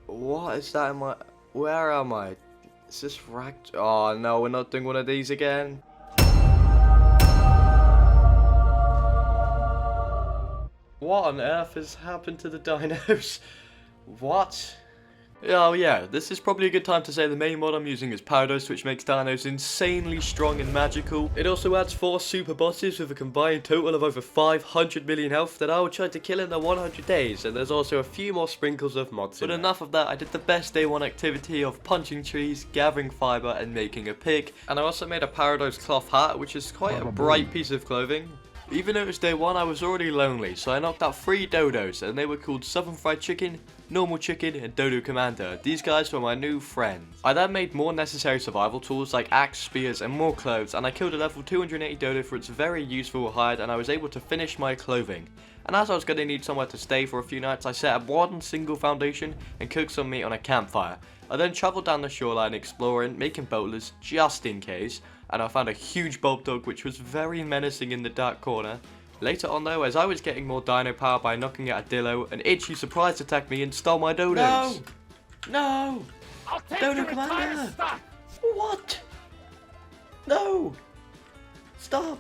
What is that in my... Where am I? Is this racked? Oh no, we're not doing one of these again. What on earth has happened to the dinos? What? Oh yeah, this is probably a good time to say the main mod I'm using is Parados, which makes dinos insanely strong and magical. It also adds 4 super bosses with a combined total of over 500 million health that I will try to kill in the 100 days, and there's also a few more sprinkles of mods. But enough of that, I did the best day 1 activity of punching trees, gathering fibre and making a pick. And I also made a Parados cloth hat, which is quite a bright piece of clothing. Even though it was day 1, I was already lonely, so I knocked out 3 dodos, and they were called Southern Fried Chicken, Normal Chicken, and Dodo Commander. These guys were my new friends. I then made more necessary survival tools like axe, spears, and more clothes, and I killed a level 280 dodo for its very useful hide, and I was able to finish my clothing. And as I was going to need somewhere to stay for a few nights, I set up one single foundation and cooked some meat on a campfire. I then travelled down the shoreline exploring, making boulders just in case, and I found a huge bulb dog which was very menacing in the dark corner. Later on though, as I was getting more dino power by knocking out a dillo, an itchy surprise attacked me and stole my dodos. No! No! Dodo Commander! What? No! Stop!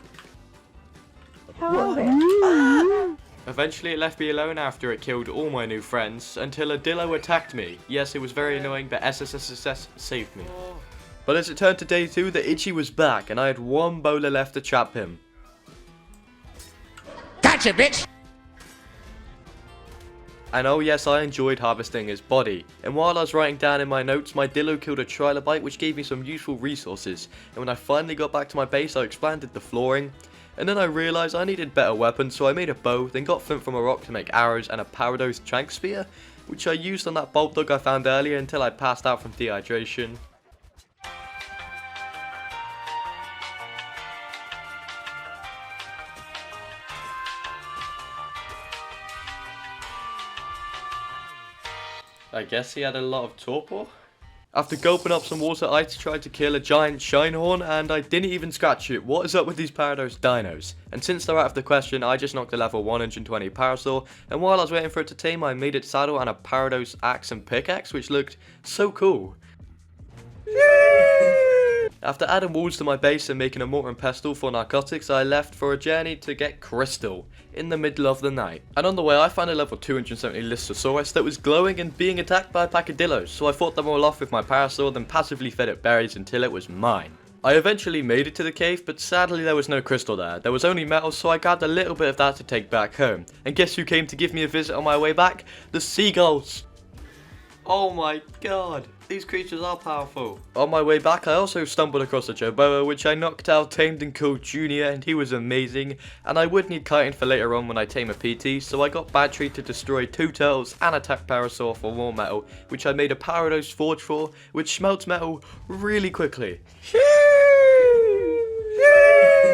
Ah! Eventually it left me alone after it killed all my new friends, until a dillo attacked me. Yes, it was very annoying, but SSSS saved me. But as it turned to day 2, the itchy was back, and I had 1 bowler left to trap him. Gotcha, bitch! And oh yes, I enjoyed harvesting his body. And while I was writing down in my notes, my dillo killed a trilobite, which gave me some useful resources. And when I finally got back to my base, I expanded the flooring. And then I realised I needed better weapons, so I made a bow, then got flint from a rock to make arrows and a Parados trank spear, which I used on that bulb dog I found earlier until I passed out from dehydration. I guess he had a lot of torpor. After gulping up some water, I tried to kill a giant shinehorn, and I didn't even scratch it. What is up with these Parados dinos? And since they're out of the question, I just knocked a level 120 parasaur, and while I was waiting for it to tame, I made its saddle and a Parados axe and pickaxe, which looked so cool. After adding walls to my base and making a mortar and pestle for narcotics, I left for a journey to get crystal in the middle of the night. And on the way, I found a level 270 Listosaurus that was glowing and being attacked by a pack of dillos, so I fought them all off with my parasaur, then passively fed it berries until it was mine. I eventually made it to the cave, but sadly there was no crystal there. There was only metal, so I grabbed a little bit of that to take back home. And guess who came to give me a visit on my way back? The seagulls! Oh my god, these creatures are powerful. On my way back, I also stumbled across a Joboa, which I knocked out, tamed and called Junior, and he was amazing. And I would need chitin for later on when I tame a PT, so I got battery to destroy 2 turtles and attack Parasaur for more metal, which I made a Parados forge for, which smelts metal really quickly.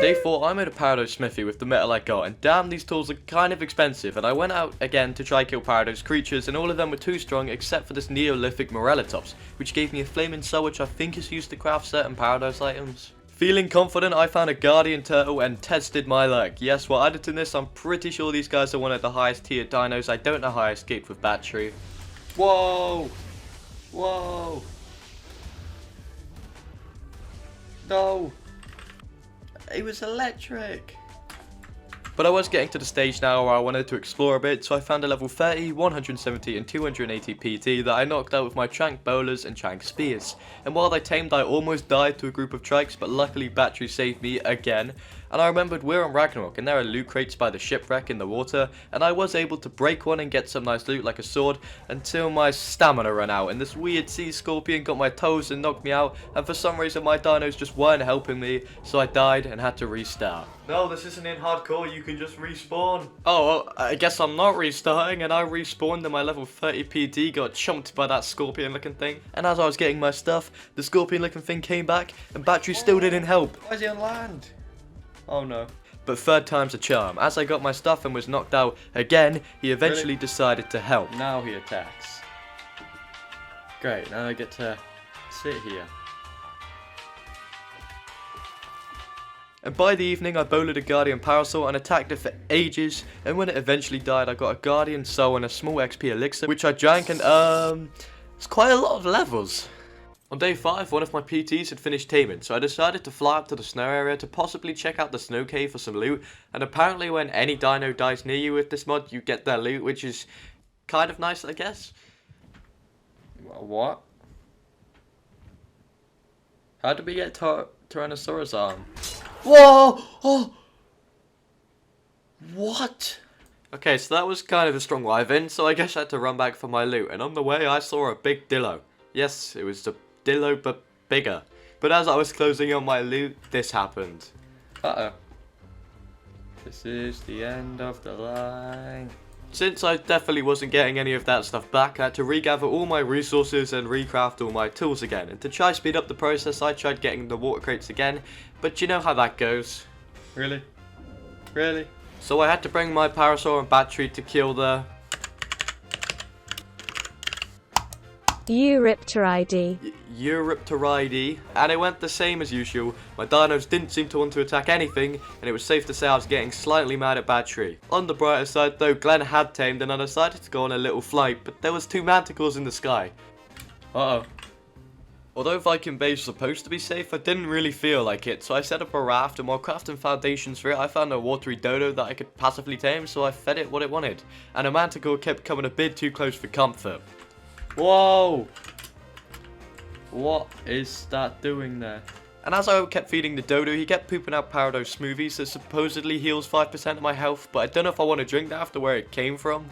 Day 4, I made a Parados smithy with the metal I got, and damn, these tools are kind of expensive, and I went out again to try kill Parados creatures, and all of them were too strong except for this Neolithic Morellatops, which gave me a flaming soul, which I think is used to craft certain Parados items. Feeling confident, I found a Guardian Turtle and tested my luck. Yes, while editing this, I'm pretty sure these guys are one of the highest tier dinos. I don't know how I escaped with battery. Whoa! Whoa! No! It was electric. But I was getting to the stage now where I wanted to explore a bit, so I found a level 30, 170 and 280 PT that I knocked out with my Trank Bowlers and Trank Spears. And while they tamed, I almost died to a group of Trikes, but luckily battery saved me again. And I remembered we're on Ragnarok and there are loot crates by the shipwreck in the water, and I was able to break one and get some nice loot like a sword until my stamina ran out, and this weird sea scorpion got my toes and knocked me out, and for some reason my dinos just weren't helping me, so I died and had to restart. No, this isn't in hardcore, you can just respawn. Oh, well, I guess I'm not restarting, and I respawned and my level 30 PD got chumped by that scorpion looking thing. And as I was getting my stuff, the scorpion looking thing came back and battery still didn't help. Why is he on land? Oh no. But third time's a charm. As I got my stuff and was knocked out again, he eventually decided to help. Now he attacks. Great, now I get to sit here. And by the evening, I bowled a Guardian Parasaur and attacked it for ages, and when it eventually died, I got a Guardian Soul and a small XP elixir, which I drank, and It's quite a lot of levels. On day 5, one of my PTs had finished taming, so I decided to fly up to the snow area to possibly check out the snow cave for some loot, and apparently when any dino dies near you with this mod, you get their loot, which is kind of nice, I guess. What? How did we get Tyrannosaurus arm? Whoa! Oh! What? Okay, so that was kind of a strong dive-in, so I guess I had to run back for my loot, and on the way I saw a big dillo. Yes, it was a dillo, but bigger. But as I was closing on my loot, this happened. Uh-oh. This is the end of the line. Since I definitely wasn't getting any of that stuff back, I had to regather all my resources and recraft all my tools again. And to try speed up the process, I tried getting the water crates again, but you know how that goes. Really? Really? So I had to bring my parasaur and battery to kill the... Eurypteridae, and it went the same as usual. My dinos didn't seem to want to attack anything, and it was safe to say I was getting slightly mad at battery. On the brighter side though, Glenn had tamed and I decided to go on a little flight, but there was 2 manticores in the sky. Uh-oh. Although Viking Bay was supposed to be safe, I didn't really feel like it, so I set up a raft, and while crafting foundations for it, I found a watery dodo that I could passively tame, so I fed it what it wanted. And a manticore kept coming a bit too close for comfort. Whoa! What is that doing there? And as I kept feeding the dodo, he kept pooping out Parados smoothies that supposedly heals 5% of my health, but I don't know if I want to drink that after where it came from.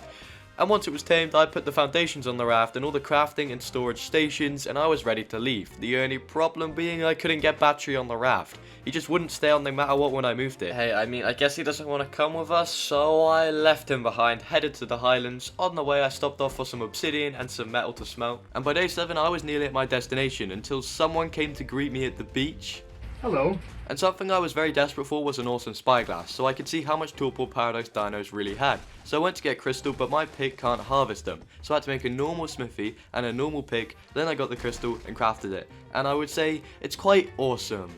And once it was tamed, I put the foundations on the raft and all the crafting and storage stations, and I was ready to leave. The only problem being I couldn't get battery on the raft. He just wouldn't stay on no matter what when I moved it. Hey, I mean, I guess he doesn't want to come with us, so I left him behind, headed to the highlands. On the way, I stopped off for some obsidian and some metal to smelt. And by day 7, I was nearly at my destination until someone came to greet me at the beach. Hello. And something I was very desperate for was an awesome spyglass, so I could see how much torpor Parados dinos really had. So I went to get crystal, but my pick can't harvest them. So I had to make a normal smithy and a normal pick, then I got the crystal and crafted it. And I would say, it's quite awesome.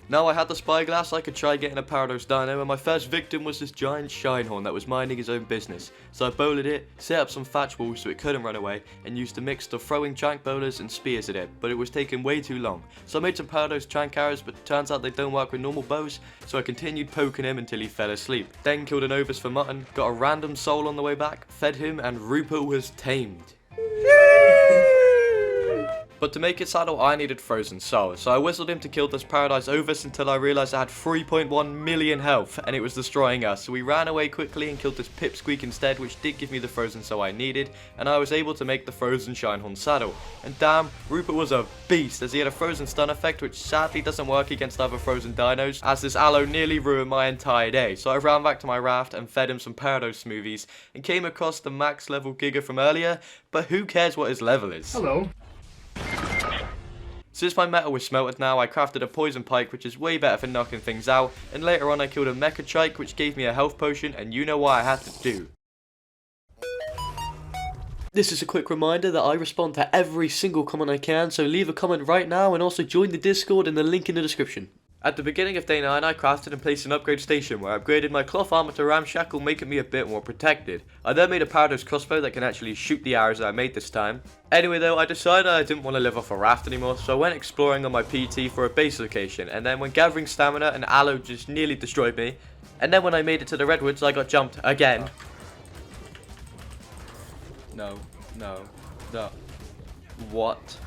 Now I had the spyglass, I could try getting a Parados dino, and my first victim was this giant shinehorn that was minding his own business. So I bowled it, set up some thatch walls so it couldn't run away, and used a mix of throwing giant bowlers and spears at it, but it was taking way too long. So I made some Parados giant arrows, but turns out they don't work with normal bows, so I continued poking him until he fell asleep. Then killed an obus for mutton, got a random soul on the way back, fed him, and Rupert was tamed. But to make it saddle, I needed frozen soul, so I whistled him to kill this Paradise Ovis until I realised I had 3.1 million health, and it was destroying us. So we ran away quickly and killed this Pipsqueak instead, which did give me the frozen soul I needed, and I was able to make the frozen Shinehorn saddle. And damn, Rupert was a beast, as he had a frozen stun effect, which sadly doesn't work against other frozen dinos, as this aloe nearly ruined my entire day. So I ran back to my raft and fed him some Parados smoothies, and came across the max level Giga from earlier, but who cares what his level is? Hello. Since my metal was smelted now, I crafted a poison pike, which is way better for knocking things out, and later on I killed a mecha trike, which gave me a health potion, and you know what I had to do. This is a quick reminder that I respond to every single comment I can, so leave a comment right now and also join the Discord in the link in the description. At the beginning of day 9, I crafted and placed an upgrade station where I upgraded my cloth armor to ramshackle, making me a bit more protected. I then made a Parados crossbow that can actually shoot the arrows that I made this time. Anyway though, I decided I didn't want to live off a raft anymore, so I went exploring on my PT for a base location, and then when gathering stamina, an aloe just nearly destroyed me. And then when I made it to the redwoods, I got jumped again. No. What?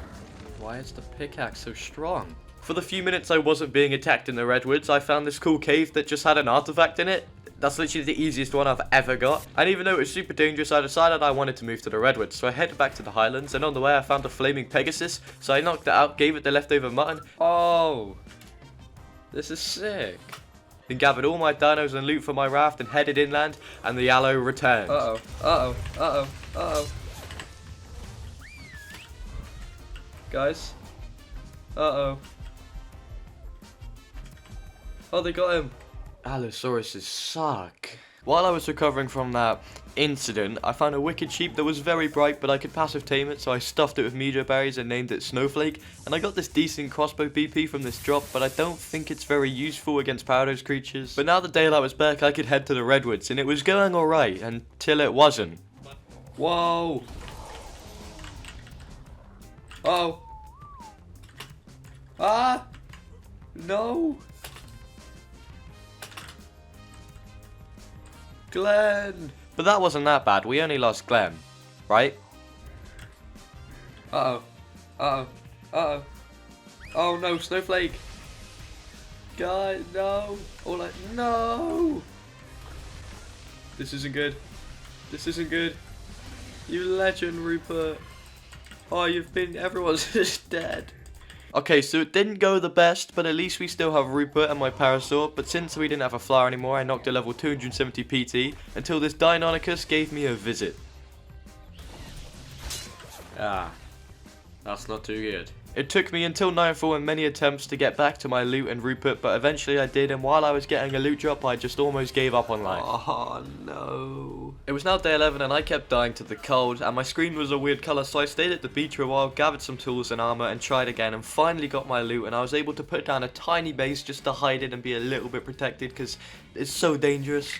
Why is the pickaxe so strong? For the few minutes I wasn't being attacked in the redwoods, I found this cool cave that just had an artifact in it. That's literally the easiest one I've ever got. And even though it was super dangerous, I decided I wanted to move to the redwoods. So I headed back to the highlands, and on the way I found a flaming Pegasus. So I knocked it out, gave it the leftover mutton. Oh, this is sick. Then gathered all my dinos and loot for my raft and headed inland, and the aloe returned. Guys. Oh, they got him. Allosauruses suck. While I was recovering from that incident, I found a wicked sheep that was very bright, but I could passive tame it, so I stuffed it with meteor berries and named it Snowflake. And I got this decent crossbow BP from this drop, but I don't think it's very useful against Parados creatures. But now that daylight was back, I could head to the redwoods, and it was going alright until it wasn't. Whoa! Oh. Ah! No! Glenn! But that wasn't that bad, we only lost Glenn, right? Uh-oh. Uh-oh. Uh-oh. Oh no, Snowflake! God, no! Or like, no! This isn't good. This isn't good. You legend, Rupert. Oh, everyone's just dead. Okay, so it didn't go the best, but at least we still have Rupert and my Parasaur. But since we didn't have a flower anymore, I knocked a level 270 PT until this Deinonychus gave me a visit. Ah, that's not too good. It took me until nightfall and many attempts to get back to my loot and Rupert, but eventually I did, and while I was getting a loot drop, I just almost gave up on life. Oh no. It was now day 11 and I kept dying to the cold, and my screen was a weird colour, so I stayed at the beach for a while, gathered some tools and armour, and tried again, and finally got my loot, and I was able to put down a tiny base just to hide it and be a little bit protected, because it's so dangerous.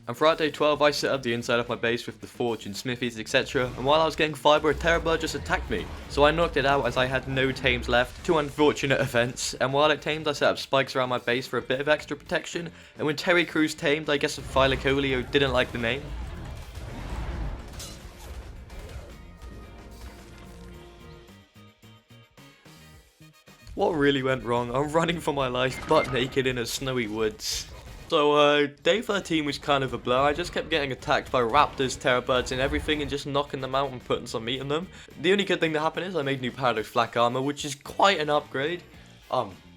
And throughout day 12 I set up the inside of my base with the forge and smithies, etc, and while I was getting fibre, a terror bird just attacked me. So I knocked it out as I had no tames left, two unfortunate events, and while it tamed I set up spikes around my base for a bit of extra protection, and when Terry Crews tamed, I guess Phylocolio didn't like the name. What really went wrong? I'm running for my life butt naked in a snowy woods. So, day 13 was kind of a blur. I just kept getting attacked by raptors, terror birds and everything and just knocking them out and putting some meat on them. The only good thing that happened is I made new Parados flak armor, which is quite an upgrade.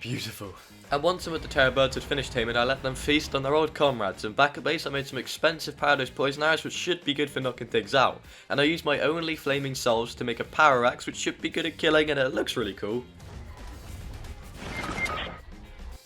Beautiful. And once some of the terror birds had finished taming, I let them feast on their old comrades, and back at base I made some expensive Parados poison arrows which should be good for knocking things out. And I used my only flaming souls to make a power axe which should be good at killing, and it looks really cool.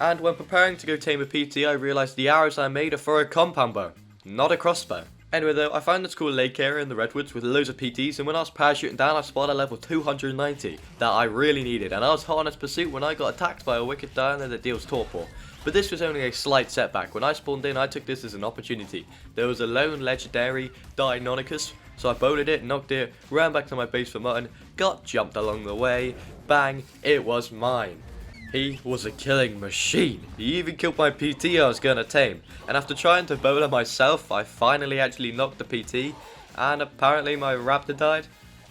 And when preparing to go tame a PT, I realised the arrows I made are for a compound bow, not a crossbow. Anyway though, I found this cool lake area in the redwoods with loads of PTs, and when I was parachuting down I spotted a level 290 that I really needed, and I was hot on its pursuit when I got attacked by a wicked dino that deals torpor. But this was only a slight setback. When I spawned in I took this as an opportunity. There was a lone legendary Deinonychus, so I bowled it, knocked it, ran back to my base for mutton, got jumped along the way, bang, it was mine. He was a killing machine. He even killed my PT I was gonna tame. And after trying to bowler myself, I finally actually knocked the PT. And apparently my raptor died.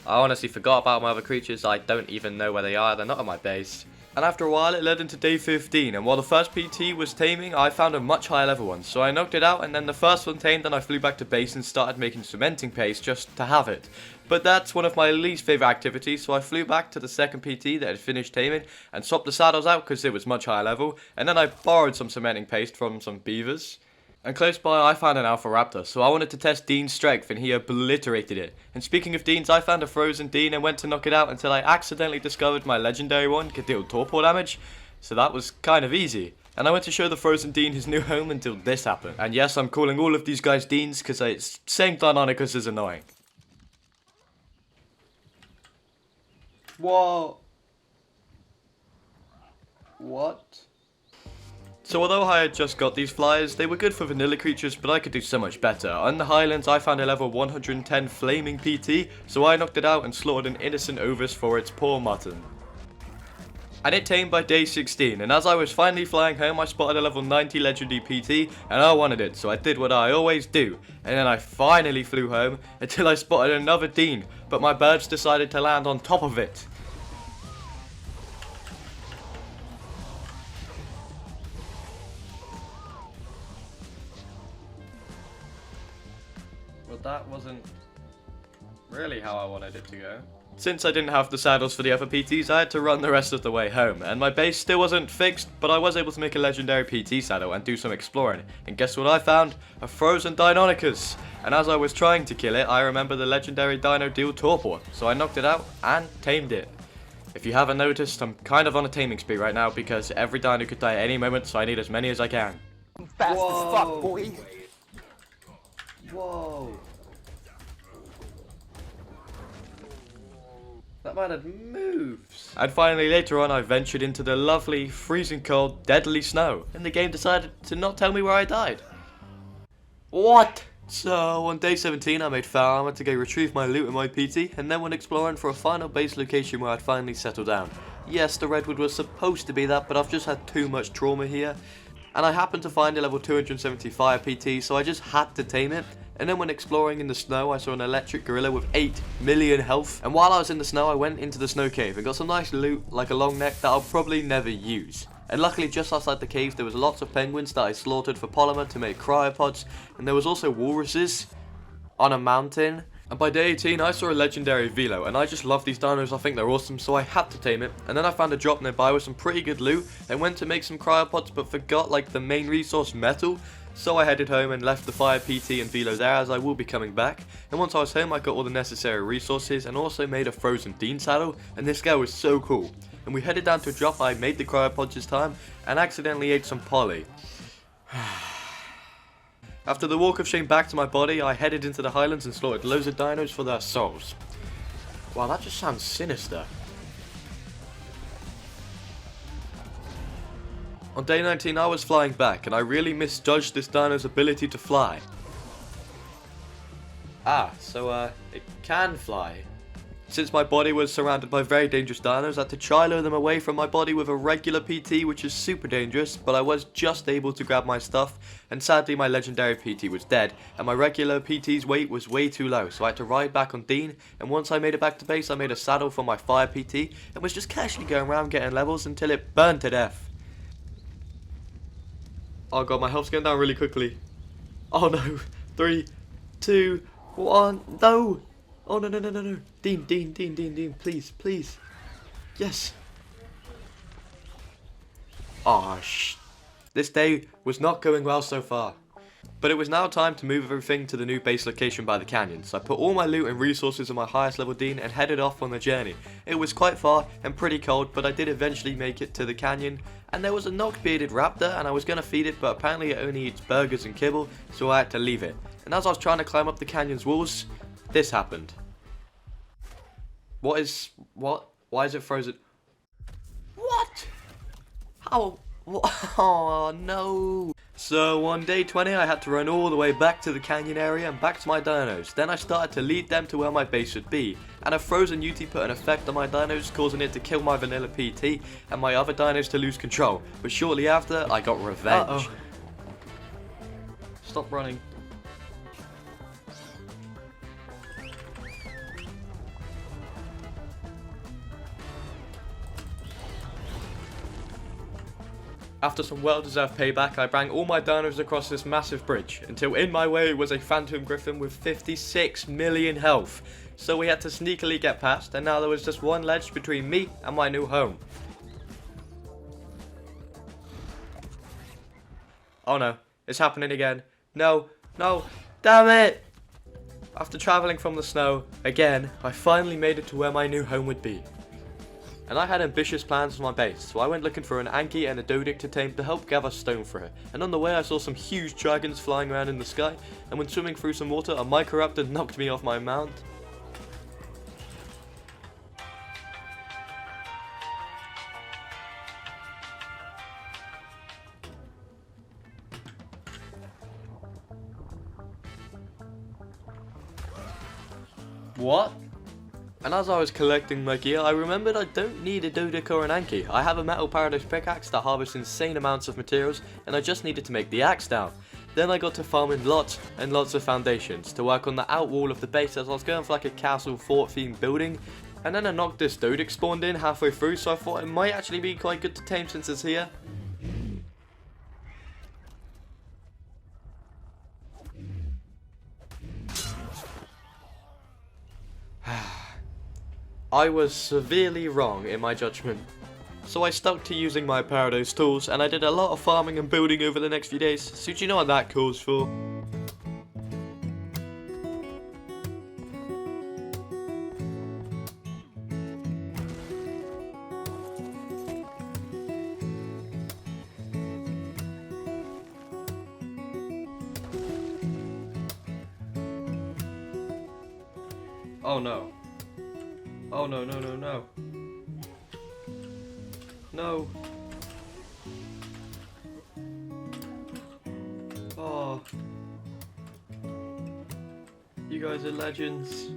I honestly forgot about my other creatures. I don't even know where they are. They're not on my base. And after a while it led into day 15. And while the first PT was taming, I found a much higher level one. So I knocked it out and then the first one tamed and I flew back to base and started making cementing paste just to have it. But that's one of my least favourite activities, so I flew back to the second PT that had finished taming and swapped the saddles out because it was much higher level, and then I borrowed some cementing paste from some beavers. And close by I found an alpha raptor, so I wanted to test Dean's strength and he obliterated it. And speaking of Deans, I found a frozen Dean and went to knock it out until I accidentally discovered my legendary one could deal torpor damage, so that was kind of easy. And I went to show the frozen Dean his new home until this happened. And yes, I'm calling all of these guys Deans because saying Deinonychus is annoying. Whoa. What? So although I had just got these flyers, they were good for vanilla creatures, but I could do so much better. On the Highlands I found a level 110 flaming PT, so I knocked it out and slaughtered an innocent ovis for its poor mutton. And it tamed by day 16, and as I was finally flying home I spotted a level 90 legendary PT, and I wanted it, so I did what I always do. And then I finally flew home, until I spotted another Dean, but my birds decided to land on top of it. Well, that wasn't really how I wanted it to go. Since I didn't have the saddles for the other PTs, I had to run the rest of the way home, and my base still wasn't fixed, but I was able to make a legendary PT saddle and do some exploring. And guess what I found? A frozen Deinonychus! And as I was trying to kill it, I remember the legendary dino deal torpor, so I knocked it out and tamed it. If you haven't noticed, I'm kind of on a taming spree right now because every dino could die at any moment, so I need as many as I can. Fast as fuck, boy! Whoa! That man had moves. And finally, later on, I ventured into the lovely, freezing cold, deadly snow, and the game decided to not tell me where I died. What? So, on day 17 I made fire armor to go retrieve my loot and my PT, and then went exploring for a final base location where I'd finally settle down. Yes, the redwood was supposed to be that, but I've just had too much trauma here. And I happened to find a level 270 fire PT, so I just had to tame it. And then when exploring in the snow, I saw an electric gorilla with 8 million health. And while I was in the snow, I went into the snow cave and got some nice loot, like a long neck that I'll probably never use. And luckily just outside the cave there was lots of penguins that I slaughtered for polymer to make cryopods, and there was also walruses on a mountain. And by day 18 I saw a legendary Velo, and I just love these dinos, I think they're awesome, so I had to tame it. And then I found a drop nearby with some pretty good loot, and went to make some cryopods but forgot like the main resource, metal. So I headed home and left the fire PT and Velo there, as I will be coming back. And once I was home I got all the necessary resources and also made a frozen Dean saddle, and this guy was so cool. And we headed down to a drop. I made the cryopods this time and accidentally ate some poly. After the walk of shame back to my body, I headed into the highlands and slaughtered loads of dinos for their souls. Wow, that just sounds sinister. On day 19 I was flying back, and I really misjudged this dino's ability to fly. So it can fly. Since my body was surrounded by very dangerous dinos, I had to try lure them away from my body with a regular PT, which is super dangerous, but I was just able to grab my stuff, and sadly my legendary PT was dead, and my regular PT's weight was way too low, so I had to ride back on Dean. And once I made it back to base, I made a saddle for my fire PT, and was just casually going around getting levels until it burned to death. Oh god, my health's going down really quickly. Oh no. 3, 2, 1, no! Oh no no no no no! Dean, please, please. Yes. Oh This day was not going well so far. But it was now time to move everything to the new base location by the canyon, so I put all my loot and resources on my highest level Dean and headed off on the journey. It was quite far and pretty cold, but I did eventually make it to the canyon, and there was a knock-bearded raptor, and I was going to feed it, but apparently it only eats burgers and kibble, so I had to leave it. And as I was trying to climb up the canyon's walls, this happened. What? Why is it frozen? What? How? What? Oh no. So on day 20 I had to run all the way back to the canyon area and back to my dinos. Then I started to lead them to where my base would be. And a frozen UT put an effect on my dinos, causing it to kill my vanilla PT and my other dinos to lose control. But shortly after, I got revenge. Stop running. After some well-deserved payback, I brought all my dinos across this massive bridge, until in my way was a phantom griffin with 56 million health. So we had to sneakily get past, and now there was just one ledge between me and my new home. Oh no, it's happening again. No, damn it! After travelling from the snow, again, I finally made it to where my new home would be. And I had ambitious plans for my base, so I went looking for an Anki and a Dodic to tame to help gather stone for it. And on the way I saw some huge dragons flying around in the sky, and when swimming through some water, a Microraptor knocked me off my mount. What? And as I was collecting my gear, I remembered I don't need a Dodic or an Anki. I have a metal Parados pickaxe that harvests insane amounts of materials, and I just needed to make the axe down. Then I got to farming lots and lots of foundations to work on the out wall of the base, as I was going for like a castle fort themed building. And then a Noctis Dodic spawned in halfway through, so I thought it might actually be quite good to tame since it's here. I was severely wrong in my judgment. So I stuck to using my Parados tools, and I did a lot of farming and building over the next few days. So do you know what that calls for? Oh no. Oh no. No. Oh. You guys are legends.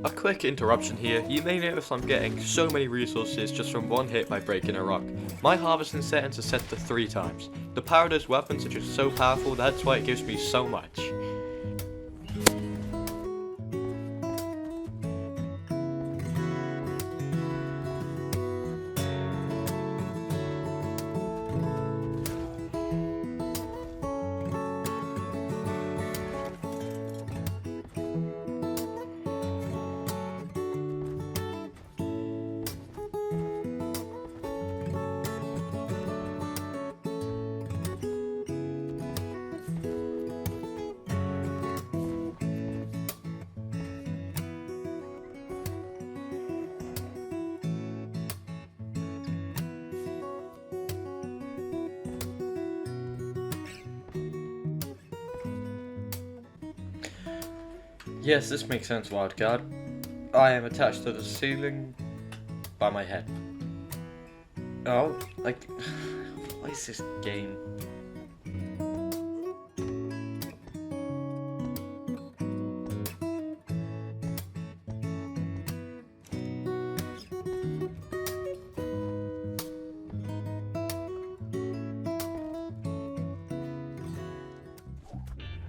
A quick interruption here. You may notice I'm getting so many resources just from one hit by breaking a rock. My harvesting settings are set to 3 times. The Parados weapons are just so powerful, that's why it gives me so much. Yes, this makes sense, Wildcard. I am attached to the ceiling by my head. Oh, like, what is this game?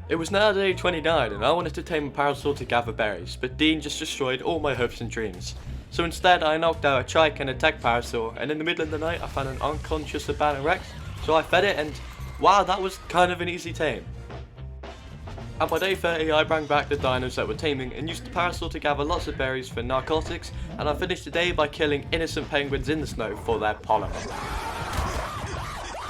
It was now day 29 and I wanted to tame a parasaur to gather berries, but Dean just destroyed all my hopes and dreams. So instead I knocked out a trike and attacked parasaur, and in the middle of the night I found an unconscious abandoned Rex, so I fed it and wow, that was kind of an easy tame. And by day 30 I brought back the dinos that were taming and used the parasaur to gather lots of berries for narcotics, and I finished the day by killing innocent penguins in the snow for their pollen.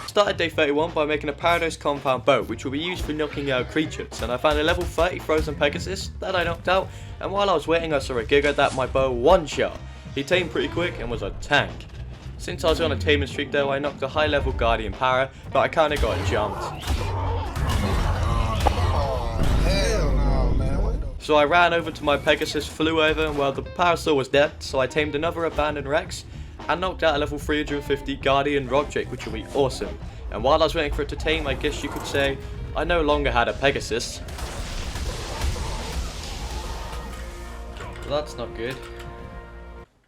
Started day 31 by making a Parados compound bow which will be used for knocking out creatures, and I found a level 30 frozen Pegasus that I knocked out, and while I was waiting I saw a Giga that my bow one-shot. He tamed pretty quick and was a tank. Since I was on a taming streak though, I knocked a high level Guardian Para, but I kinda got jumped. So I ran over to my Pegasus, flew over, and well, the Parasaur was dead, so I tamed another abandoned Rex and knocked out a level 350 Guardian Rock Drake, which will be awesome. And while I was waiting for it to tame, I guess you could say, I no longer had a Pegasus. Well, that's not good.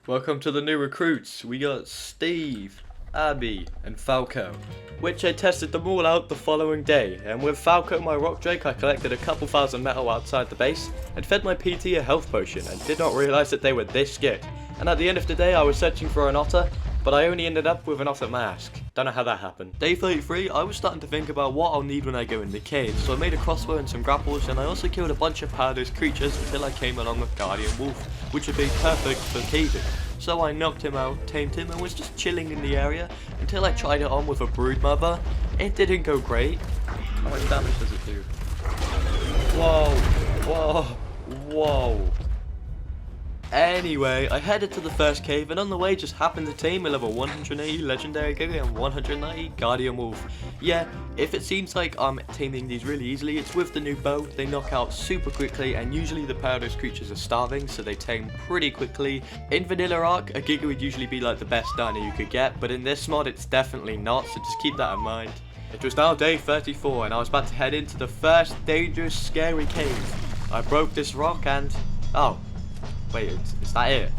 Welcome to the new recruits. We got Steve, Abby, and Falco, which I tested them all out the following day, and with Falco my Rock Drake I collected a couple thousand metal outside the base and fed my PT a health potion and did not realise that they were this good. And at the end of the day I was searching for an otter, but I only ended up with an otter mask. Don't know how that happened. Day 33 I was starting to think about what I'll need when I go in the cave, so I made a crossbow and some grapples, and I also killed a bunch of Parados creatures until I came along with Guardian Wolf, which would be perfect for caving. So I knocked him out, tamed him, and was just chilling in the area until I tried it on with a brood mother. It didn't go great. How much damage does it do? Whoa, whoa, whoa. Anyway, I headed to the first cave, and on the way just happened to tame a level 180 Legendary Giga and 190 Guardian Wolf. Yeah, if it seems like I'm taming these really easily, it's with the new bow. They knock out super quickly, and usually the Parados creatures are starving, so they tame pretty quickly. In Vanilla Ark, a Giga would usually be like the best dino you could get, but in this mod it's definitely not, so just keep that in mind. It was now day 34, and I was about to head into the first dangerous, scary cave. I broke this rock and... oh. Wait, is that it?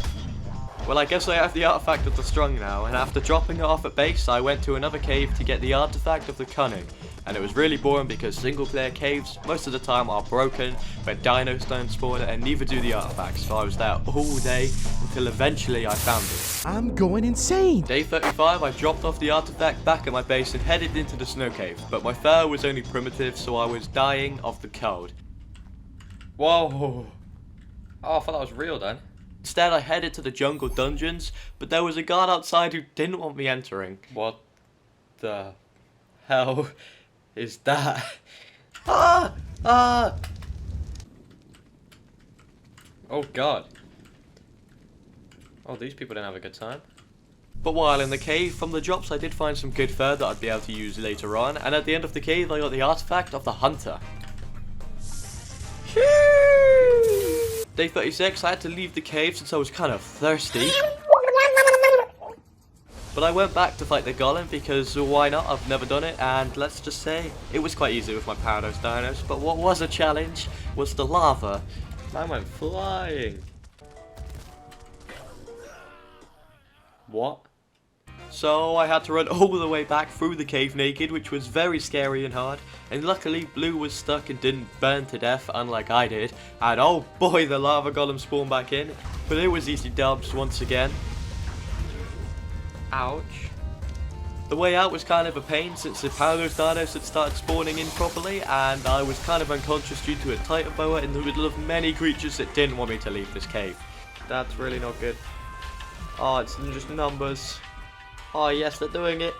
Well, I guess I have the artifact of the strong now, and after dropping it off at base, I went to another cave to get the artifact of the cunning. And it was really boring because single player caves, most of the time, are broken, where dinos don't spawn, and neither do the artifacts, so I was there all day, until eventually I found it. I'm going insane! Day 35, I dropped off the artifact back at my base and headed into the snow cave, but my fur was only primitive, so I was dying of the cold. Whoa! Oh, I thought that was real then. Instead, I headed to the jungle dungeons, but there was a guard outside who didn't want me entering. What the hell is that? Ah! Ah! Oh god. Oh, these people didn't have a good time. But while in the cave, from the drops I did find some good fur that I'd be able to use later on, and at the end of the cave I got the artifact of the hunter. Day 36, I had to leave the cave since I was kind of thirsty. But I went back to fight the golem because why not? I've never done it, and let's just say it was quite easy with my Parados dinos. But what was a challenge was the lava. I went flying. What? So I had to run all the way back through the cave naked, which was very scary and hard. And luckily Blue was stuck and didn't burn to death, unlike I did. And oh boy, the lava golem spawned back in. But it was easy dubs once again. Ouch. The way out was kind of a pain since the Parados dinos had started spawning in properly, and I was kind of unconscious due to a titan boa in the middle of many creatures that didn't want me to leave this cave. That's really not good. Oh, it's just numbers. Oh yes, they're doing it.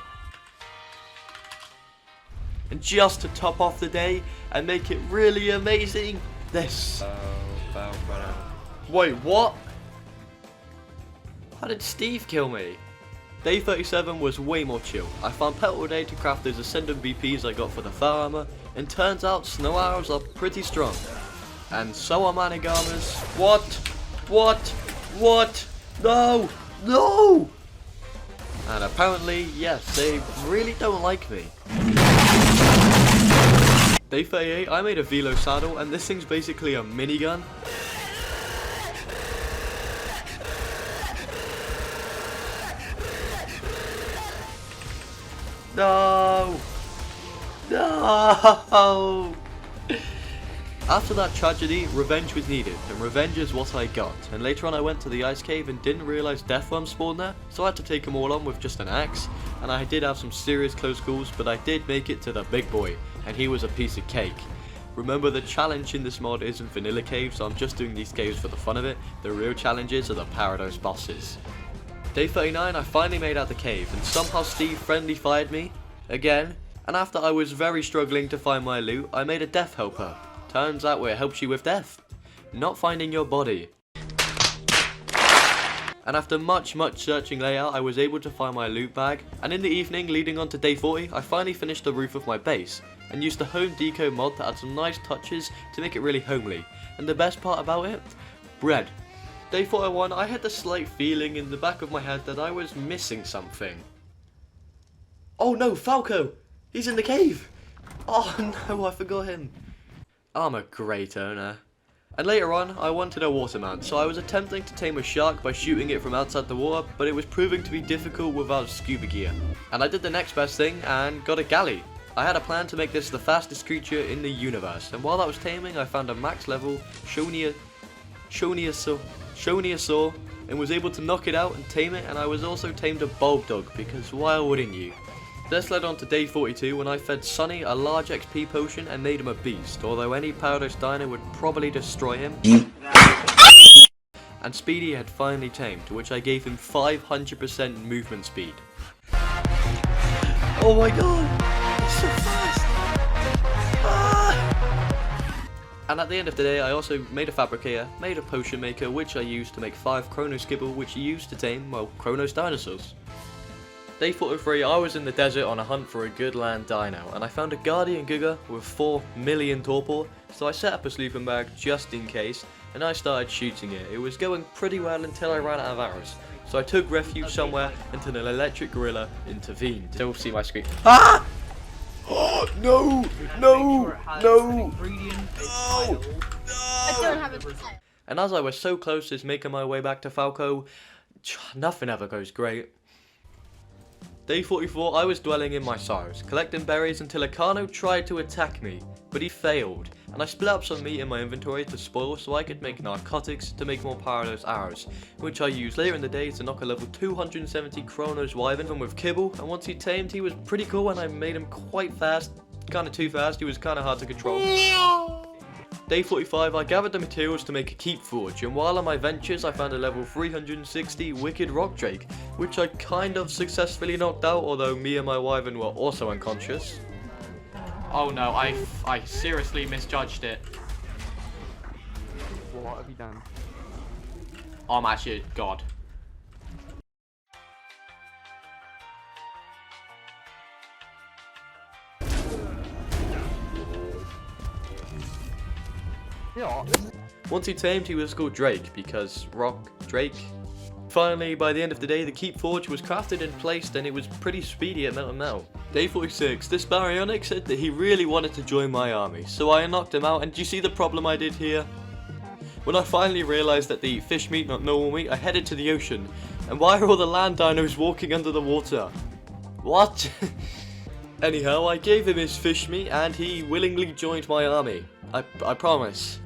And just to top off the day and make it really amazing, this. Wait, what? How did Steve kill me? Day 37 was way more chill. I found Petal Day to craft those Ascendant VPs I got for the fire armor, and turns out snow arrows are pretty strong. And so are Manigamas. What? What? What? No! No! And apparently, yes, they really don't like me. Day 38, I made a Velo saddle, and this thing's basically a minigun. No! No! After that tragedy, revenge was needed, and revenge is what I got. And later on I went to the ice cave and didn't realise death worms spawned there, so I had to take them all on with just an axe. And I did have some serious close calls, but I did make it to the big boy, and he was a piece of cake. Remember, the challenge in this mod isn't vanilla caves, so I'm just doing these caves for the fun of it. The real challenges are the Parados bosses. Day 39, I finally made out the cave, and somehow Steve friendly fired me again, and after I was very struggling to find my loot, I made a death helper. Turns out it helps you with death, not finding your body. And after much searching layout, I was able to find my loot bag, and in the evening leading on to day 40, I finally finished the roof of my base, and used the home deco mod to add some nice touches to make it really homely. And the best part about it? Bread. Day 41, I had the slight feeling in the back of my head that I was missing something. Oh no, Falco! He's in the cave! Oh no, I forgot him. I'm a great owner. And later on, I wanted a waterman, so I was attempting to tame a shark by shooting it from outside the water, but it was proving to be difficult without scuba gear. And I did the next best thing and got a galley. I had a plan to make this the fastest creature in the universe, and while I was taming, I found a max level Shoniosaur and was able to knock it out and tame it, and I was also tamed a bulb dog, because why wouldn't you? This led on to day 42 when I fed Sunny a large XP potion and made him a beast, although any Parados dino would probably destroy him. And Speedy had finally tamed, to which I gave him 500% movement speed. Oh my god, he's so fast! Ah! And at the end of the day, I also made a fabricator, made a potion maker, which I used to make 5 Chronos Kibble, which I used to tame, well, Chronos dinosaurs. Day 43, I was in the desert on a hunt for a good land dino, and I found a Guardian Giga with 4 million torpor, so I set up a sleeping bag just in case, and I started shooting it. It was going pretty well until I ran out of arrows, so I took refuge somewhere until an electric gorilla intervened. Still see my screen. Ah! Oh, no! No! No! No! I don't have it. And as I was so close to making my way back to Falco, nothing ever goes great. Day 44, I was dwelling in my sorrows, collecting berries until a Carno tried to attack me, but he failed, and I split up some meat in my inventory to spoil so I could make narcotics to make more Parados arrows, which I used later in the day to knock a level 270 Chronos Wyvern with kibble, and once he tamed he was pretty cool and I made him quite fast, kinda too fast, he was kinda hard to control. Day 45, I gathered the materials to make a keep forge, and while on my ventures I found a level 360 Wicked Rock Drake, which I kind of successfully knocked out, although me and my wyvern were also unconscious. Oh no, I seriously misjudged it. What have you done? I'm actually a god. Yeah. Once he tamed, he was called Drake, because Rock Drake. Finally, by the end of the day, the Keep Forge was crafted and placed, and it was pretty speedy at Melton Mel. Day 46, this Baryonyx said that he really wanted to join my army, so I knocked him out, and do you see the problem I did here? When I finally realised that they eat fish meat, not normal meat, I headed to the ocean. And why are all the land dinos walking under the water? What? Anyhow, I gave him his fish meat, and he willingly joined my army. I promise.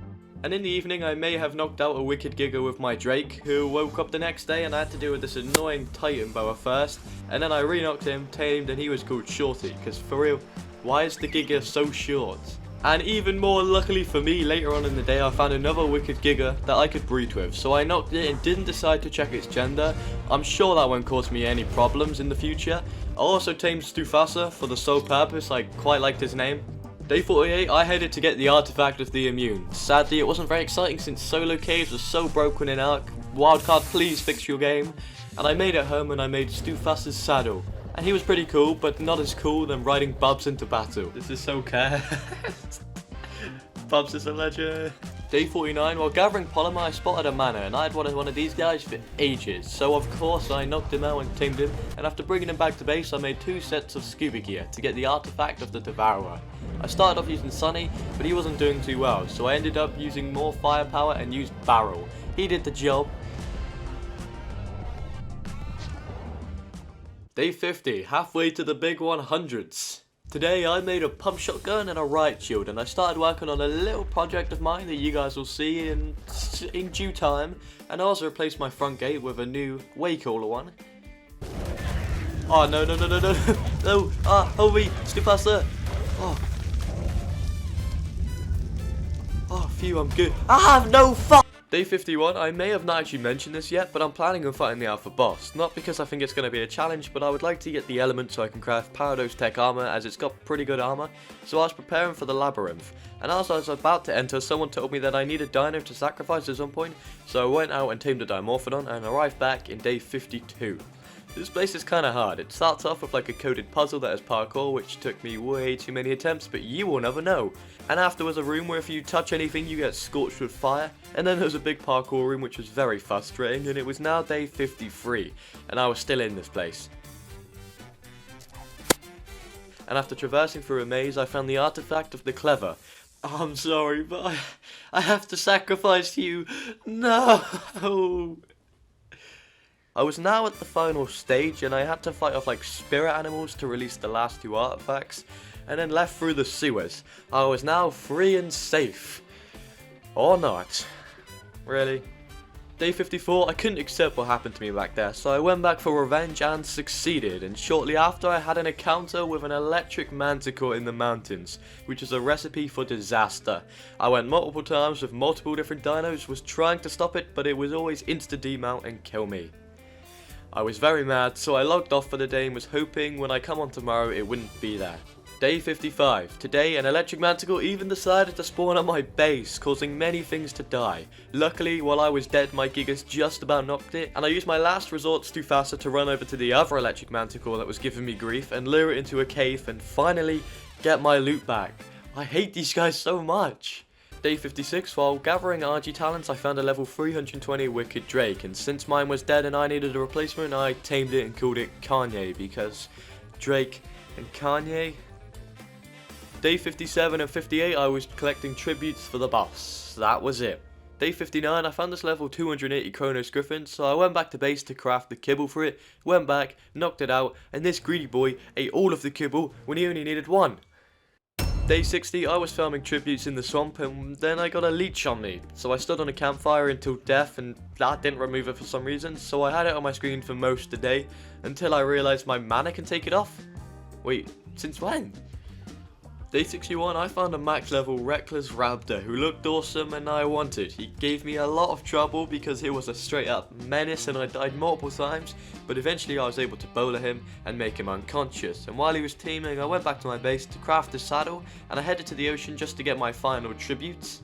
And in the evening, I may have knocked out a wicked Giga with my Drake, who woke up the next day and I had to deal with this annoying Titan boa first. And then I re-knocked him, tamed, and he was called Shorty, because for real, why is the Giga so short? And even more luckily for me, later on in the day I found another wicked Giga that I could breed with, so I knocked it and didn't decide to check its gender. I'm sure that won't cause me any problems in the future. I also tamed Stufasa for the sole purpose, I quite liked his name. Day 48, I headed to get the artifact of the immune. Sadly, it wasn't very exciting since solo caves were so broken in Ark. Wildcard, please fix your game. And I made it home and I made Stufasa's saddle. And he was pretty cool, but not as cool than riding Bubs into battle. This is so cursed. Bubs is a legend. Day 49, while gathering polymer, I spotted a mana, and I had wanted one of these guys for ages. So of course I knocked him out and tamed him, and after bringing him back to base, I made 2 sets of scuba gear to get the artifact of the Devourer. I started off using Sunny, but he wasn't doing too well, so I ended up using more firepower and used Barrel. He did the job. Day 50, halfway to the big 100s. Today I made a pump shotgun and a riot shield, and I started working on a little project of mine that you guys will see in due time, and I also replaced my front gate with a new way cooler one. Oh no, no, hold me, Stupasa. Oh, phew, I'm good. I have no fuck. Day 51, I may have not actually mentioned this yet, but I'm planning on fighting the Alpha Boss. Not because I think it's going to be a challenge, but I would like to get the element so I can craft Parados Tech Armor, as it's got pretty good armor. So I was preparing for the Labyrinth, and as I was about to enter, someone told me that I needed Dino to sacrifice at some point, so I went out and tamed a Dimorphodon and arrived back in day 52. This place is kinda hard. It starts off with like a coded puzzle that has parkour, which took me way too many attempts, but you will never know. And after was a room where if you touch anything you get scorched with fire, and then there was a big parkour room which was very frustrating, and it was now day 53, and I was still in this place. And after traversing through a maze, I found the artifact of the Clever. Oh, I'm sorry, but I have to sacrifice you. No! I was now at the final stage, and I had to fight off like spirit animals to release the last 2 artifacts, and then left through the sewers. I was now free and safe. Or not. Really? Day 54, I couldn't accept what happened to me back there, so I went back for revenge and succeeded, and shortly after I had an encounter with an electric manticore in the mountains, which is a recipe for disaster. I went multiple times with multiple different dinos, was trying to stop it, but it was always insta-demount and kill me. I was very mad, so I logged off for the day and was hoping when I come on tomorrow it wouldn't be there. Day 55. Today an electric manticore even decided to spawn on my base, causing many things to die. Luckily, while I was dead, my Gigas just about knocked it, and I used my last resort Stufasa to run over to the other electric manticore that was giving me grief and lure it into a cave and finally get my loot back. I hate these guys so much. Day 56, while gathering RG talents, I found a level 320 Wicked Drake, and since mine was dead and I needed a replacement, I tamed it and called it Kanye, because Drake and Kanye. Day 57 and 58, I was collecting tributes for the boss. That was it. Day 59, I found this level 280 Chronos Griffin, so I went back to base to craft the kibble for it, went back, knocked it out, and this greedy boy ate all of the kibble when he only needed 1. Day 60, I was farming tributes in the swamp, and then I got a leech on me. So I stood on a campfire until death, and that didn't remove it for some reason, so I had it on my screen for most of the day, until I realised my mana can take it off. Wait, since when? Day 61, I found a max level Reckless Raptor who looked awesome and I wanted. He gave me a lot of trouble because he was a straight up menace and I died multiple times, but eventually I was able to bowler him and make him unconscious. And while he was teaming, I went back to my base to craft a saddle and I headed to the ocean just to get my final tributes.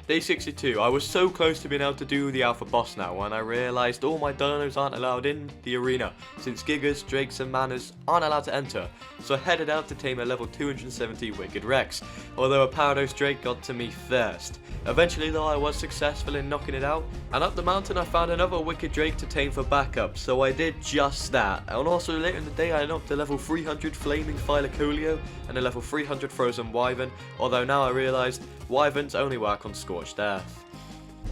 Day 62, I was so close to being able to do the alpha boss now when I realised all my dinos aren't allowed in the arena since Gigas, Drakes and Manners aren't allowed to enter, so I headed out to tame a level 270 Wicked Rex, although a Parados Drake got to me first. Eventually though I was successful in knocking it out, and up the mountain I found another Wicked Drake to tame for backup, so I did just that, and also later in the day I knocked a level 300 Flaming Thylacoleo and a level 300 Frozen Wyvern, although now I realised Wyverns only work on Scorched Earth.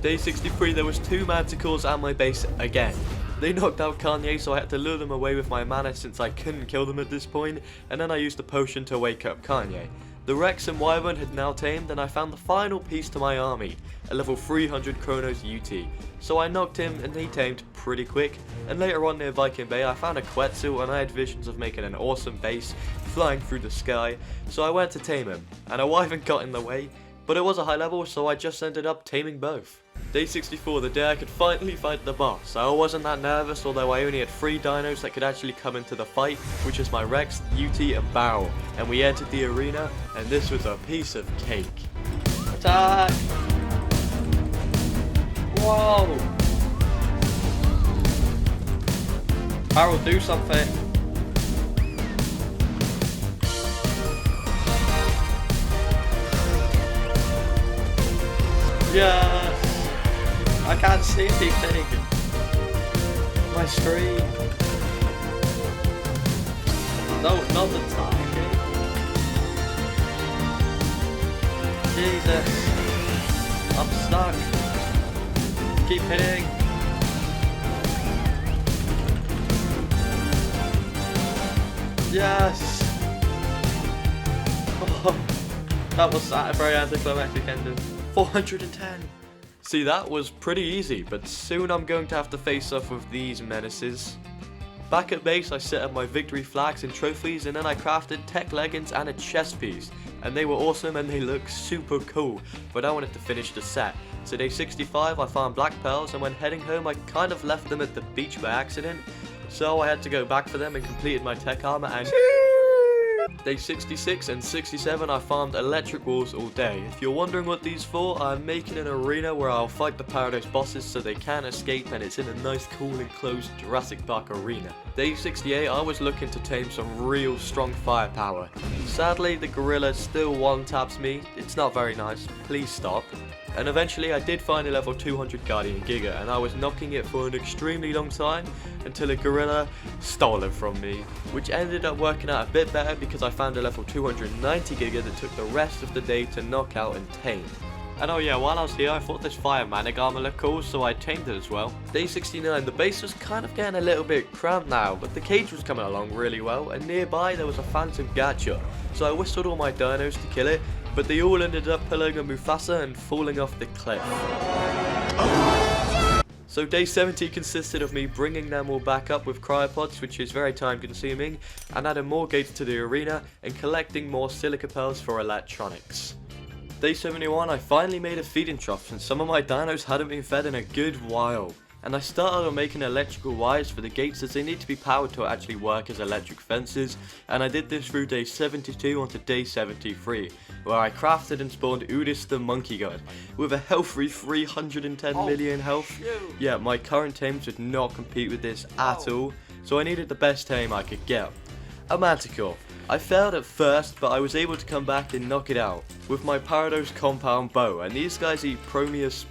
Day 63 there was 2 Manticores at my base again. They knocked out Kanye, so I had to lure them away with my mana since I couldn't kill them at this point, and then I used a potion to wake up Kanye. The Rex and Wyvern had now tamed, and I found the final piece to my army, a level 300 Chronos UT. So I knocked him and he tamed pretty quick, and later on near Viking Bay I found a Quetzal and I had visions of making an awesome base, flying through the sky, so I went to tame him, and a Wyvern got in the way, but it was a high level so I just ended up taming both. Day 64, the day I could finally fight the boss. I wasn't that nervous, although I only had 3 dinos that could actually come into the fight, which is my Rex, UT and Barrel. And we entered the arena, and this was a piece of cake. Attack! Whoa! Barrel, do something! Yes! I can't see anything. My screen. No, not the target. Jesus. I'm stuck. Keep hitting. Yes. Oh, that was a very anticlimactic ending. 410. See, that was pretty easy, but soon I'm going to have to face off with these menaces. Back at base I set up my victory flags and trophies, and then I crafted tech leggings and a chest piece. And they were awesome and they look super cool, but I wanted to finish the set. So day 65 I found black pearls, and when heading home I kind of left them at the beach by accident. So I had to go back for them and completed my tech armor, and Day 66 and 67 I farmed electric walls all day. If you're wondering what these for, I'm making an arena where I'll fight the Parados bosses so they can't escape, and it's in a nice cool enclosed Jurassic Park arena. Day 68 I was looking to tame some real strong firepower. Sadly the gorilla still one-taps me. It's not very nice, please stop. And eventually I did find a level 200 Guardian Giga, and I was knocking it for an extremely long time until a gorilla stole it from me, which ended up working out a bit better because I found a level 290 Giga that took the rest of the day to knock out and tame. And oh yeah, while I was here I thought this fire manic armor looked cool, so I tamed it as well. Day 69, the base was kind of getting a little bit cramped now, but the cage was coming along really well, and nearby there was a phantom gacha, so I whistled all my dinos to kill it, but they all ended up pulling a Mufasa and falling off the cliff. So day 70 consisted of me bringing them all back up with cryopods, which is very time consuming, and adding more gates to the arena and collecting more silica pearls for electronics. Day 71 I finally made a feeding trough, and some of my dinos hadn't been fed in a good while. And I started on making electrical wires for the gates, as they need to be powered to actually work as electric fences, and I did this through day 72 onto day 73, where I crafted and spawned Udis the Monkey God, with a healthy 310 million health. Yeah, my current tames would not compete with this at all, so I needed the best tame I could get. A Manticore. I failed at first, but I was able to come back and knock it out with my Parados compound bow, and these guys eat Promeus,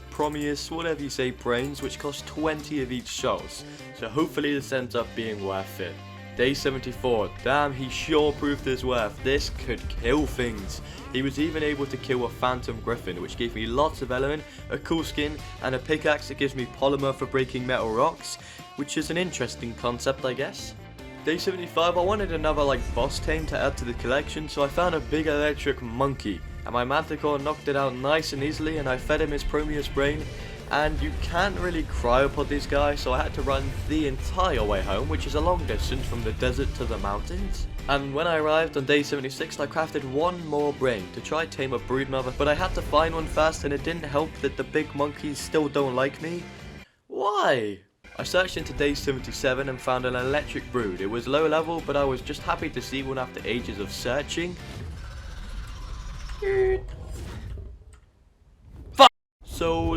whatever you say, brains, which cost 20 of each shots, so hopefully this ends up being worth it. Day 74, damn, he sure proved his worth. This could kill things. He was even able to kill a phantom griffin, which gave me lots of element, a cool skin, and a pickaxe that gives me polymer for breaking metal rocks, which is an interesting concept, I guess. Day 75, I wanted another boss tame to add to the collection, so I found a big electric monkey, and my Manticore knocked it out nice and easily, and I fed him his Promeus brain, and you can't really cryopod these guys, so I had to run the entire way home, which is a long distance from the desert to the mountains. And when I arrived on day 76, I crafted one more brain to try tame a broodmother, but I had to find one first, and it didn't help that the big monkeys still don't like me. Why? I searched into day 77 and found an electric brood. It was low level, but I was just happy to see one after ages of searching.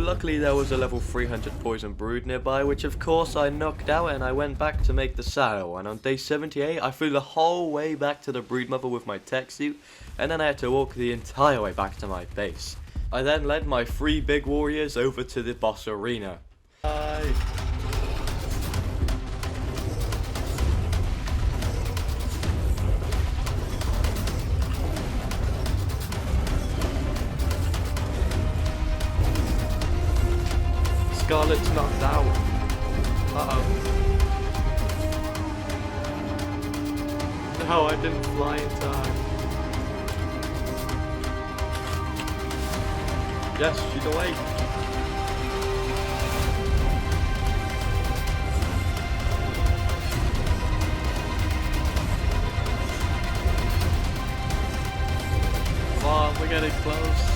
luckily there was a level 300 poison brood nearby, which of course I knocked out, and I went back to make the saddle. And on day 78 I flew the whole way back to the brood mother with my tech suit, and then I had to walk the entire way back to my base. I then led my 3 big warriors over to the boss arena. Bye. Scarlet's knocked out. Uh-oh. No, I didn't fly in time. Yes, she's awake. Come on, we're getting close.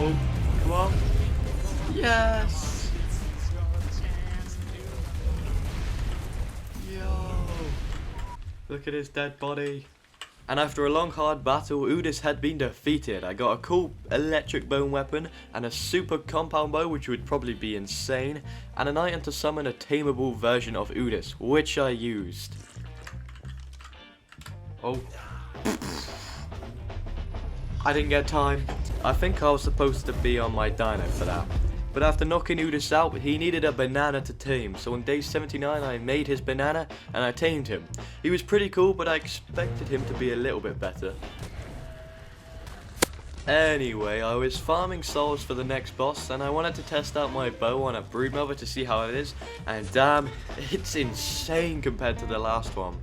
Oh, come on. Yes! Yo! Look at his dead body. And after a long hard battle, Udis had been defeated. I got a cool electric bone weapon, and a super compound bow, which would probably be insane, and an item to summon a tameable version of Udis, which I used. Oh. I didn't get time. I think I was supposed to be on my dino for that. But after knocking Udis out, he needed a banana to tame, so on day 79 I made his banana and I tamed him. He was pretty cool, but I expected him to be a little bit better. Anyway, I was farming souls for the next boss, and I wanted to test out my bow on a broodmother to see how it is, and damn, it's insane compared to the last one.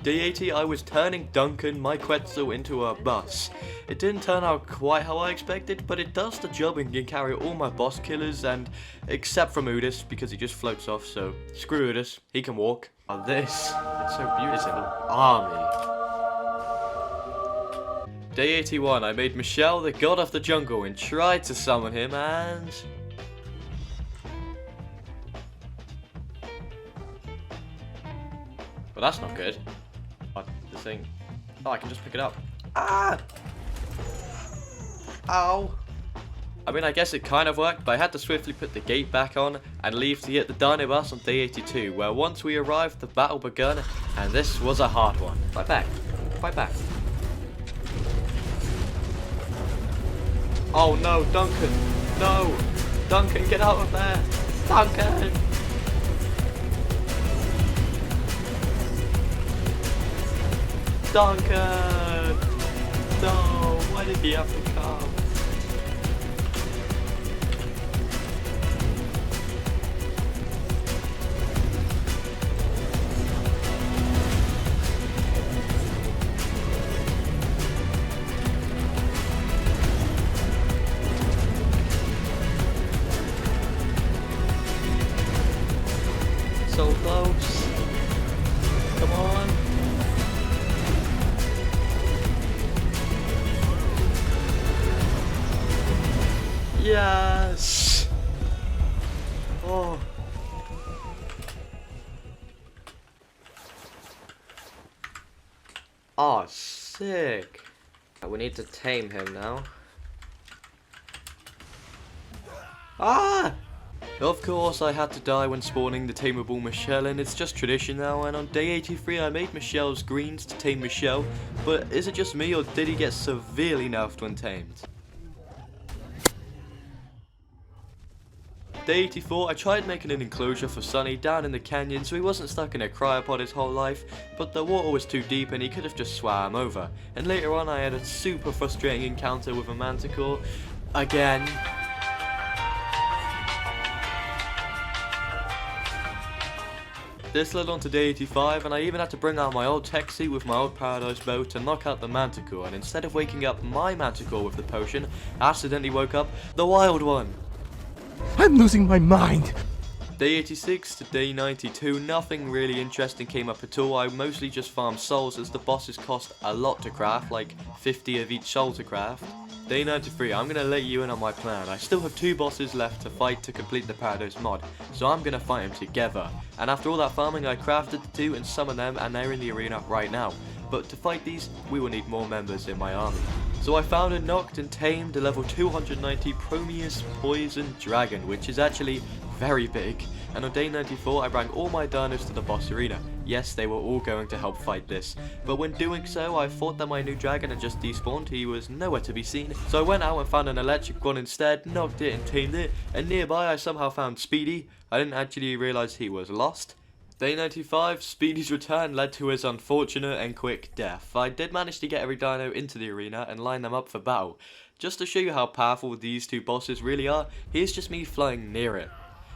Day 80, I was turning Duncan, my Quetzal, into a bus. It didn't turn out quite how I expected, but it does the job and can carry all my boss killers, and except from Udis, because he just floats off, so screw Udis, he can walk. Oh, this, it's so beautiful. It's an army. Day 81, I made Michelle the god of the jungle and tried to summon him, and... well, that's not good. The thing. Oh, I can just pick it up. Ah! Ow! I mean, I guess it kind of worked, but I had to swiftly put the gate back on and leave to get the dino bus on day 82, where once we arrived, the battle begun, and this was a hard one. Fight back. Fight back. Oh no, Duncan! No! Duncan, get out of there! Duncan! Duncan! No, why did he have to come? So close. Come on. Yes! Oh. Oh, sick. We need to tame him now. Ah! Of course, I had to die when spawning the tameable Michelle, and it's just tradition now, and on day 83 I made Michelle's greens to tame Michelle, but is it just me, or did he get severely nerfed when tamed? Day 84, I tried making an enclosure for Sunny down in the canyon so he wasn't stuck in a cryopod his whole life, but the water was too deep and he could have just swam over. And later on I had a super frustrating encounter with a manticore, again. This led on to day 85, and I even had to bring out my old tech suit with my old Parados bow to knock out the manticore, and instead of waking up my manticore with the potion, I accidentally woke up the wild one. I'm losing my mind. Day 86 to day 92, nothing really interesting came up at all. I mostly just farmed souls as the bosses cost a lot to craft, like 50 of each soul to craft. Day 93, I'm going to let you in on my plan. I still have 2 bosses left to fight to complete the Parados mod, so I'm going to fight them together. And after all that farming, I crafted the 2 and summoned them, and they're in the arena right now. But to fight these, we will need more members in my army. So I found and knocked and tamed a level 290 Prometheus Poison Dragon, which is actually very big, and on day 94 I brought all my dinos to the boss arena. Yes, they were all going to help fight this, but when doing so I thought that my new dragon had just despawned. He was nowhere to be seen, so I went out and found an electric one instead, knocked it and tamed it, and nearby I somehow found Speedy. I didn't actually realise he was lost. Day 95, Speedy's return led to his unfortunate and quick death. I did manage to get every dino into the arena and line them up for battle. Just to show you how powerful these 2 bosses really are, here's just me flying near it.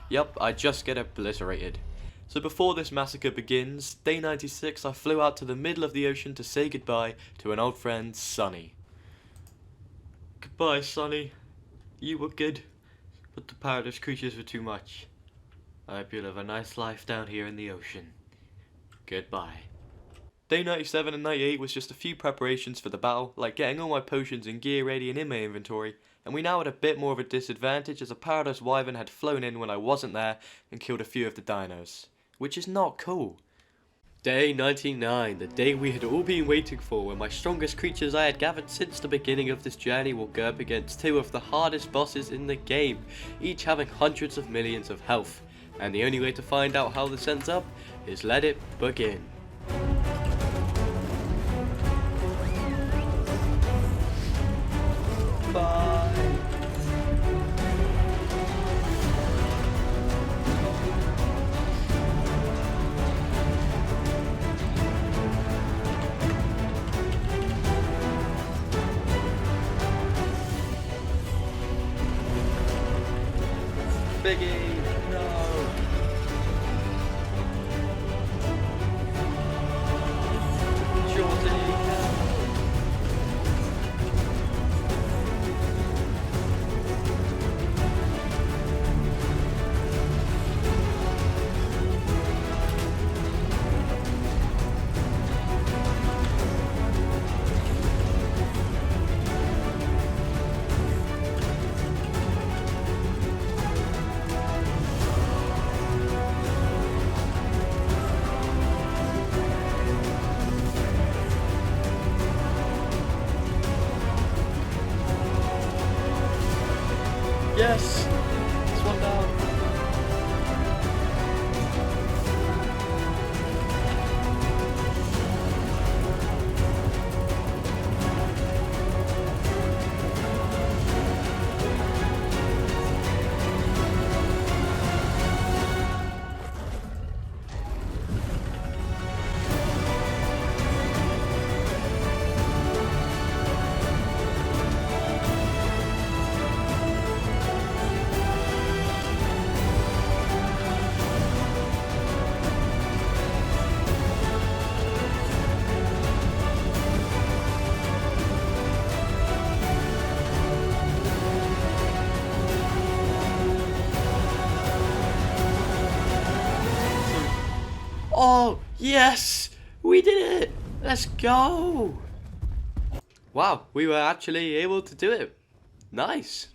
Yup, I just get obliterated. So before this massacre begins, day 96 I flew out to the middle of the ocean to say goodbye to an old friend, Sonny. Goodbye, Sonny. You were good, but the Parados creatures were too much. I hope you'll have a nice life down here in the ocean. Goodbye. Day 97 and 98 was just a few preparations for the battle, like getting all my potions and gear ready and in my inventory, and we now had a bit more of a disadvantage as a Parados Wyvern had flown in when I wasn't there and killed a few of the dinos, which is not cool. Day 99, the day we had all been waiting for, when my strongest creatures I had gathered since the beginning of this journey will go up against 2 of the hardest bosses in the game, each having hundreds of millions of health, and the only way to find out how this ends up is let it begin. Bye. Biggie, no. Shorty, no. Yes! It's one down. Oh, yes! We did it! Let's go! Wow, we were actually able to do it. Nice.